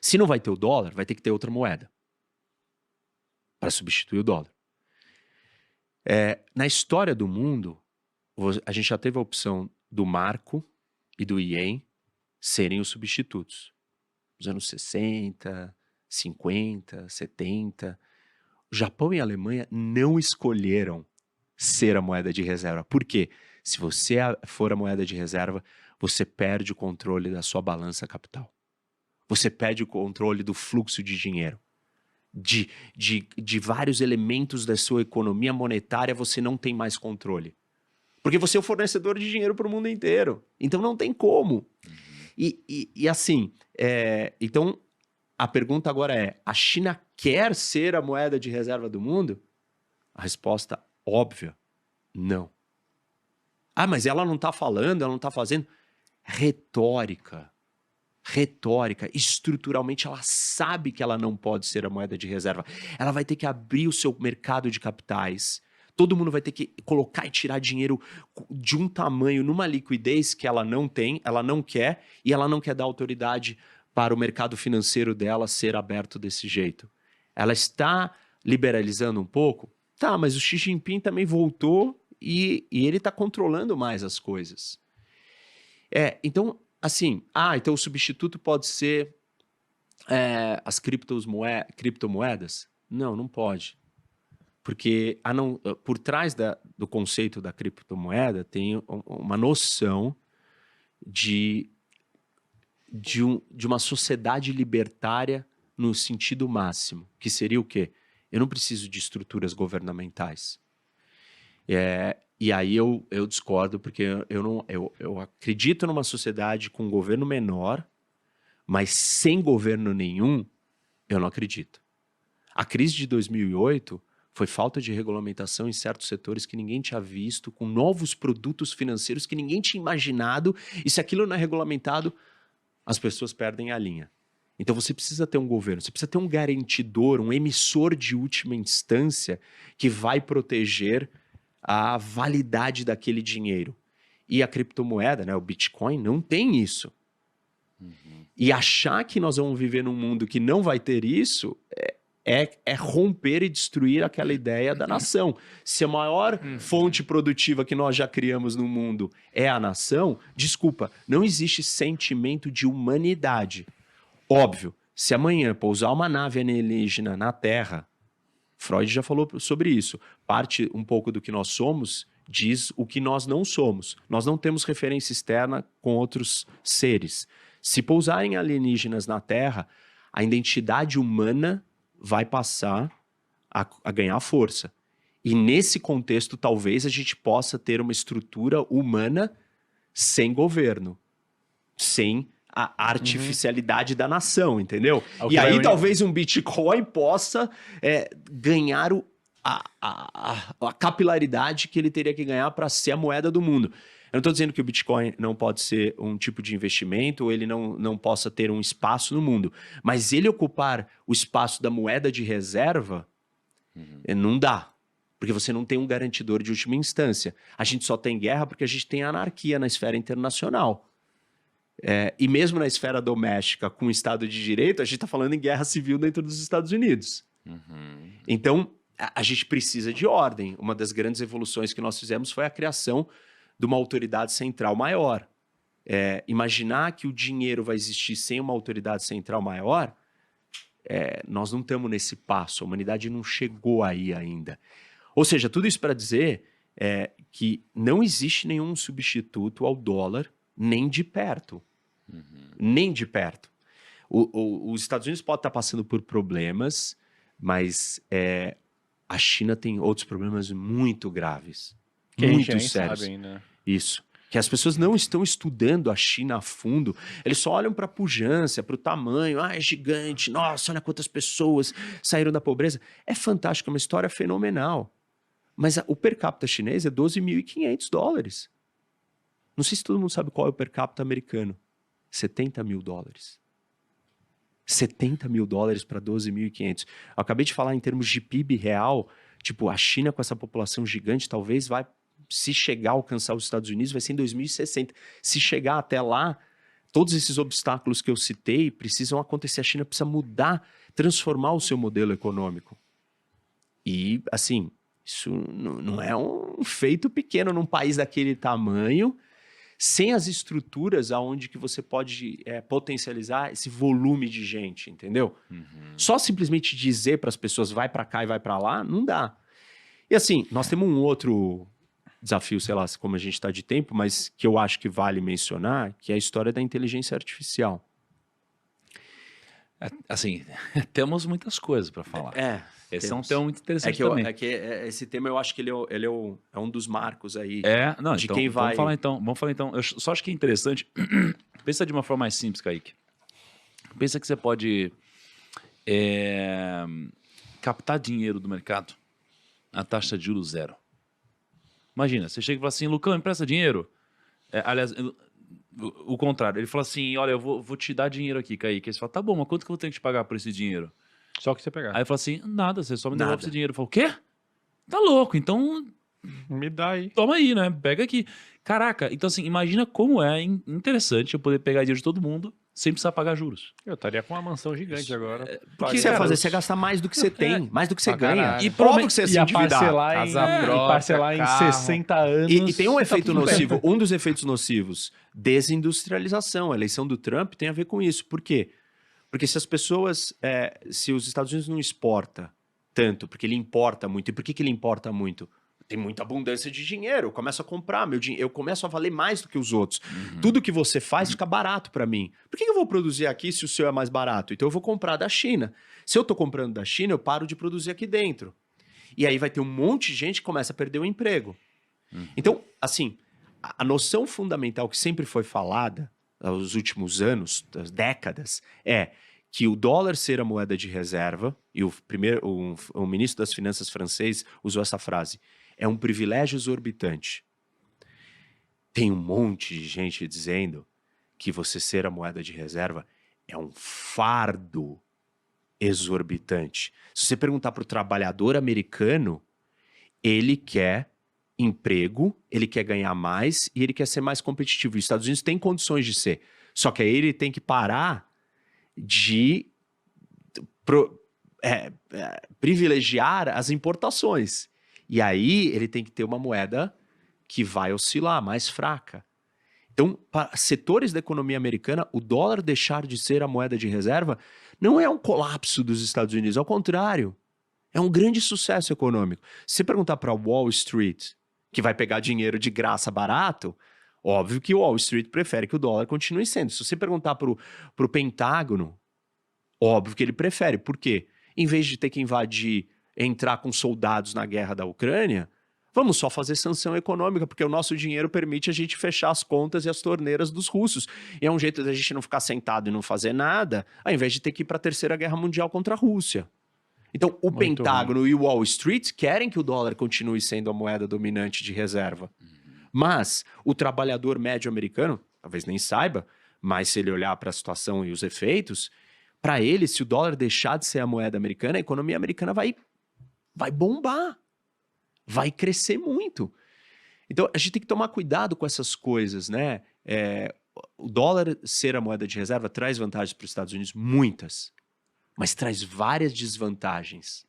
Se não vai ter o dólar, vai ter que ter outra moeda para substituir o dólar. Na história do mundo, a gente já teve a opção do marco e do ien serem os substitutos. Nos anos 60, 50, 70. O Japão e a Alemanha não escolheram ser a moeda de reserva. Por quê? Se você for a moeda de reserva, você perde o controle da sua balança capital. Você perde o controle do fluxo de dinheiro. De vários elementos da sua economia monetária, você não tem mais controle. Porque você é o fornecedor de dinheiro para o mundo inteiro. Então não tem como. E assim, então a pergunta agora é, a China quer ser a moeda de reserva do mundo? A resposta óbvia, não. Ah, mas ela não está falando, ela não está fazendo. Retórica, estruturalmente ela sabe que ela não pode ser a moeda de reserva. Ela vai ter que abrir o seu mercado de capitais. Todo mundo vai ter que colocar e tirar dinheiro de um tamanho, numa liquidez que ela não tem, ela não quer, e ela não quer dar autoridade para o mercado financeiro dela ser aberto desse jeito. Ela está liberalizando um pouco? Tá, mas o Xi Jinping também voltou e ele está controlando mais as coisas. Então, assim, então o substituto pode ser as criptomoedas? Não, não pode. Porque por trás do conceito da criptomoeda tem uma noção de uma sociedade libertária no sentido máximo, que seria o quê? Eu não preciso de estruturas governamentais. E aí eu discordo, porque eu acredito numa sociedade com um governo menor, mas sem governo nenhum, eu não acredito. A crise de 2008 foi falta de regulamentação em certos setores que ninguém tinha visto, com novos produtos financeiros que ninguém tinha imaginado, e se aquilo não é regulamentado, as pessoas perdem a linha. Então você precisa ter um governo, você precisa ter um garantidor, um emissor de última instância que vai proteger a validade daquele dinheiro. E a criptomoeda, né, o Bitcoin, não tem isso. E achar que nós vamos viver num mundo que não vai ter isso é romper e destruir aquela ideia da nação. Se a maior fonte produtiva que nós já criamos no mundo é a nação, desculpa, não existe sentimento de humanidade. Óbvio, se amanhã pousar uma nave alienígena na Terra, Freud já falou sobre isso, parte um pouco do que nós somos diz o que nós não somos. Nós não temos referência externa com outros seres. Se pousarem alienígenas na Terra, a identidade humana vai passar a ganhar força. E nesse contexto, talvez a gente possa ter uma estrutura humana sem governo, sem a artificialidade da nação, entendeu? E aí talvez um Bitcoin possa ganhar a capilaridade que ele teria que ganhar para ser a moeda do mundo. Eu não estou dizendo que o Bitcoin não pode ser um tipo de investimento ou ele não possa ter um espaço no mundo, mas ele ocupar o espaço da moeda de reserva, não dá, porque você não tem um garantidor de última instância. A gente só tem guerra porque a gente tem anarquia na esfera internacional. E mesmo na esfera doméstica, com o Estado de Direito, a gente está falando em guerra civil dentro dos Estados Unidos. Então, a gente precisa de ordem. Uma das grandes evoluções que nós fizemos foi a criação de uma autoridade central maior. Imaginar que o dinheiro vai existir sem uma autoridade central maior, nós não estamos nesse passo, a humanidade não chegou aí ainda. Ou seja, tudo isso para dizer que não existe nenhum substituto ao dólar, nem de perto. Nem de perto. Os Estados Unidos podem estar passando por problemas, mas a China tem outros problemas muito graves. Que muito a gente sérios. sabe ainda. Isso. Que as pessoas não estão estudando a China a fundo. Eles só olham para a pujança, para o tamanho. É gigante. Nossa, olha quantas pessoas saíram da pobreza. É fantástico, é uma história fenomenal. Mas o per capita chinês é $12.500. Não sei se todo mundo sabe qual é o per capita americano. $70 mil. $70 mil para 12.500. Eu acabei de falar em termos de PIB real, tipo, a China com essa população gigante talvez vai, se chegar a alcançar os Estados Unidos, vai ser em 2060. Se chegar até lá, todos esses obstáculos que eu citei precisam acontecer. A China precisa mudar, transformar o seu modelo econômico. E, assim, isso não é um feito pequeno num país daquele tamanho, sem as estruturas aonde que você pode potencializar esse volume de gente, entendeu? Só simplesmente dizer para as pessoas vai para cá e vai para lá, não dá. E assim, nós temos um outro desafio, sei lá como a gente está de tempo, mas que eu acho que vale mencionar, que é a história da inteligência artificial. Assim, temos muitas coisas para falar. Esse é um tema muito interessante também. Esse tema eu acho que ele é um dos marcos aí Não, de então, quem vai... Vamos falar então. Eu só acho que é interessante. Pensa de uma forma mais simples, Kaique. Pensa que você pode captar dinheiro do mercado a taxa de juros zero. Imagina, você chega e fala assim, Lucão, empresta dinheiro? Aliás, o contrário. Ele fala assim, olha, eu vou te dar dinheiro aqui, Kaique. Aí você fala, tá bom, mas quanto que eu vou ter que te pagar por esse dinheiro? Só que você pegar. Aí ele fala assim, nada, você só me devolve Nada. esse dinheiro. Eu falo, o quê? Tá louco, então Me dá aí. toma aí, né? Pega aqui. Caraca, então assim, imagina como é interessante eu poder pegar dinheiro de todo mundo sem precisar pagar juros. Eu estaria com uma mansão gigante agora. O que você vai fazer? Você vai gastar mais do que você tem, mais do que você pra ganha. caralho. E prova que você se Ia endividar. parcelar Casa própria, e parcelar em carro. 60 anos. E tem um tá efeito tudo bem. nocivo, um dos efeitos nocivos, desindustrialização. A eleição do Trump tem a ver com isso. Por quê? Porque se as pessoas, se os Estados Unidos não exporta tanto, porque ele importa muito. E por que ele importa muito? Tem muita abundância de dinheiro, eu começo a comprar, eu começo a valer mais do que os outros. Tudo que você faz fica barato para mim. Por que eu vou produzir aqui se o seu é mais barato? Então eu vou comprar da China. Se eu tô comprando da China, eu paro de produzir aqui dentro. E aí vai ter um monte de gente que começa a perder o emprego. Então, assim, a noção fundamental que sempre foi falada aos últimos anos, das décadas, é que o dólar ser a moeda de reserva, e o ministro das Finanças francês usou essa frase, é um privilégio exorbitante. Tem um monte de gente dizendo que você ser a moeda de reserva é um fardo exorbitante. Se você perguntar para o trabalhador americano, ele quer emprego, ele quer ganhar mais e ele quer ser mais competitivo. Os Estados Unidos têm condições de ser. Só que aí ele tem que parar de privilegiar as importações. E aí ele tem que ter uma moeda que vai oscilar, mais fraca. Então, para setores da economia americana, o dólar deixar de ser a moeda de reserva não é um colapso dos Estados Unidos, ao contrário. É um grande sucesso econômico. Se você perguntar para Wall Street, que vai pegar dinheiro de graça barato, óbvio que o Wall Street prefere que o dólar continue sendo. Se você perguntar para o Pentágono, óbvio que ele prefere. Por quê? Em vez de ter que entrar com soldados na guerra da Ucrânia, vamos só fazer sanção econômica, porque o nosso dinheiro permite a gente fechar as contas e as torneiras dos russos. E é um jeito da gente não ficar sentado e não fazer nada, ao invés de ter que ir para a Terceira Guerra Mundial contra a Rússia. Então, o Pentágono e o Wall Street querem que o dólar continue sendo a moeda dominante de reserva. Mas o trabalhador médio americano, talvez nem saiba, mas se ele olhar para a situação e os efeitos, para ele, se o dólar deixar de ser a moeda americana, a economia americana vai bombar. Vai crescer muito. Então, a gente tem que tomar cuidado com essas coisas, né? O dólar ser a moeda de reserva traz vantagens para os Estados Unidos, muitas. Mas traz várias desvantagens.